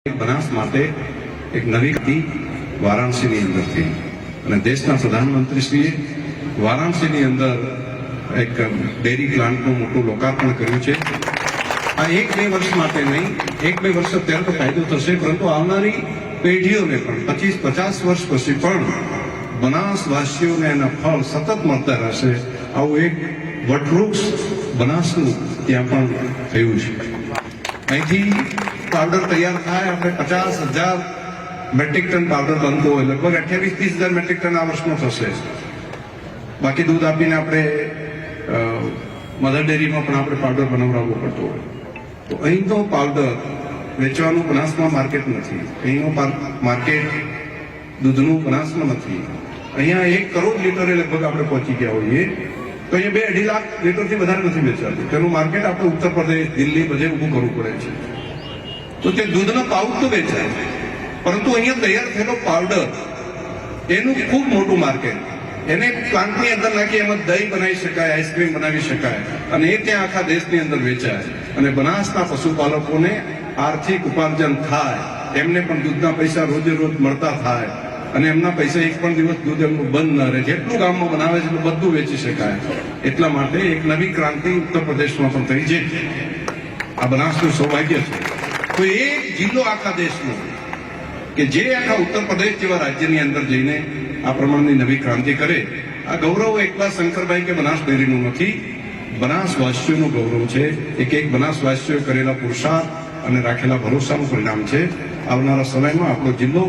બનાસ માટે એક નવી નીતિ વારાણસીની અંદરથી અને દેશના પ્રધાનમંત્રીશ્રીએ વારાણસીની અંદર એક ડેરી પ્લાન્ટનું મોટું લોકાર્પણ કર્યું છે. આ 1-2 વર્ષ માટે નહીં, 1-2 વર્ષ અત્યારે તો ફાયદો થશે, પરંતુ આવનારી પેઢીઓને પણ 25-50 વર્ષ પછી પણ બનાસવાસીઓને એના ફળ સતત મળતા રહેશે. આવું એક વટવૃક્ષ બનાસનું ત્યાં પણ થયું છે. અહીંથી પાવડર તૈયાર થાય, આપણે 50,000 મેટ્રિક ટન પાવડર બનતો હોય, લગભગ 28-30,000 મેટ્રિક ટન આ વર્ષમાં થશે. બાકી દૂધ આપીને આપણે મધર ડેરીમાં પણ આપણે પાવડર બનાવડાવવો પડતો હોય. તો અહીંનો પાવડર વેચવાનું બનાસમાં માર્કેટ નથી, અહીંનો માર્કેટ દૂધનું બનાસમાં નથી. અહીંયા 1 કરોડ લીટરે લગભગ આપણે પહોંચી ગયા હોઈએ, તો અહીંયા 2-2.5 લાખ લીટરથી વધારે નથી વેચાતું. તેનું માર્કેટ આપણે ઉત્તર પ્રદેશ, દિલ્હી બધે ઊભું કરવું પડે છે. તો તે દૂધનો પાઉચ તો વેચાય, પરંતુ અહીંયા તૈયાર થયેલો પાવડર એનું ખૂબ મોટું માર્કેટ. એને પ્લાન્ટની અંદર નાખી એમાં દહીં બનાવી શકાય, આઈસ્ક્રીમ બનાવી શકાય અને એ ત્યાં આખા દેશની અંદર વેચાય અને બનાસના પશુપાલકોને આર્થિક ઉપાર્જન થાય, એમને પણ દૂધના પૈસા રોજે રોજ મળતા થાય અને એમના પૈસા એક પણ દિવસ દૂધ એમનું બંધ ન રહે. જેટલું ગામમાં બનાવે છે એટલું બધું વેચી શકાય. એટલા માટે એક નવી ક્રાંતિ ઉત્તર પ્રદેશમાં પણ થઈ છે. આ બનાસનું સૌભાગ્ય છે. કોઈ એક જિલ્લો આખા દેશનો કે જે આખા ઉત્તર પ્રદેશ જેવા રાજ્યની અંદર જઈને આ પ્રમાણની નવી ક્રાંતિ કરે, આ ગૌરવ એકલા શંકરભાઈ કે બનાસ ડેરીનું નથી, બનાસવાસીઓનું ગૌરવ છે. એક બનાસવાસીઓએ કરેલા પુરુષાર્થ અને રાખેલા ભરોસાનું પરિણામ છે. આવનારા સમયમાં આપણો જિલ્લો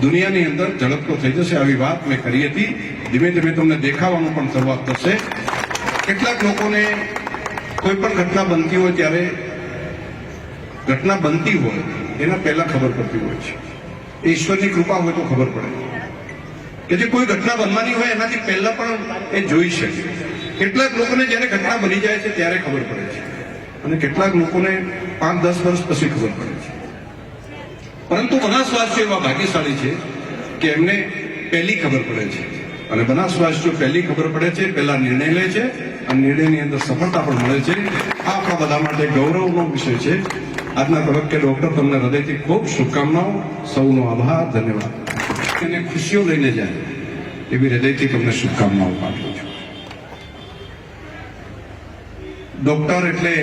દુનિયાની અંદર ઝડપતો થઈ જશે. આવી વાત મેં કરી હતી. ધીમે ધીમે તમને દેખાવાનું પણ શરૂઆત થશે. કેટલાક લોકોને કોઈ પણ ઘટના બનતી હોય ત્યારે ઘટના બનતી હોય એના પહેલા ખબર પડતી હોય છે. ઈશ્વરની કૃપા હોય તો ખબર પડે કે જે કોઈ ઘટના બનવાની હોય એનાથી પહેલા પણ એ જોઈ શકે. કેટલાક લોકોને જ્યારે ઘટના બની જાય છે ત્યારે ખબર પડે છે અને કેટલાક લોકોને 5-10 વર્ષ પછી ખબર પડે છે. પરંતુ બનાસવાસીઓ એવા ભાગ્યશાળી છે કે એમને પહેલી ખબર પડે છે અને બનાસવાસીઓ પહેલી ખબર પડે છે, પહેલા નિર્ણય લે છે અને નિર્ણયની અંદર સફળતા પણ મળે છે. આ આપણા બધા માટે ગૌરવનો વિષય છે. આજના તબક્કે ડોક્ટર તમને હૃદયથી ખૂબ શુભકામનાઓ. સૌનો આભાર, ધન્યવાદ. એને ખુશીઓ લઈને જાય એવી હૃદયથી તમને શુભકામનાઓ પાઠવું છું. ડોક્ટર એટલે